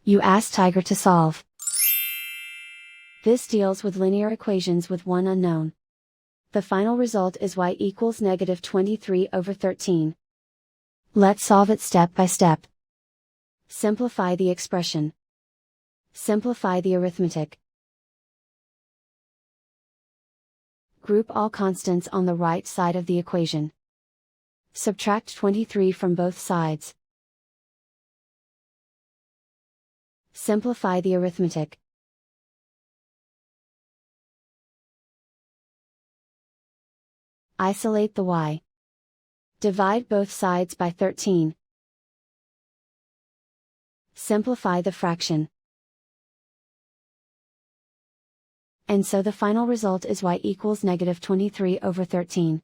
You ask Tiger to solve. This deals with linear equations with one unknown. The final result is y equals -23/13. Let's solve it step by step. Simplify the expression. Simplify the arithmetic. Group all constants on the right side of the equation. Subtract 23 from both sides. Simplify the arithmetic. Isolate the y. Divide both sides by 13. Simplify the fraction. And so the final result is y equals -23/13.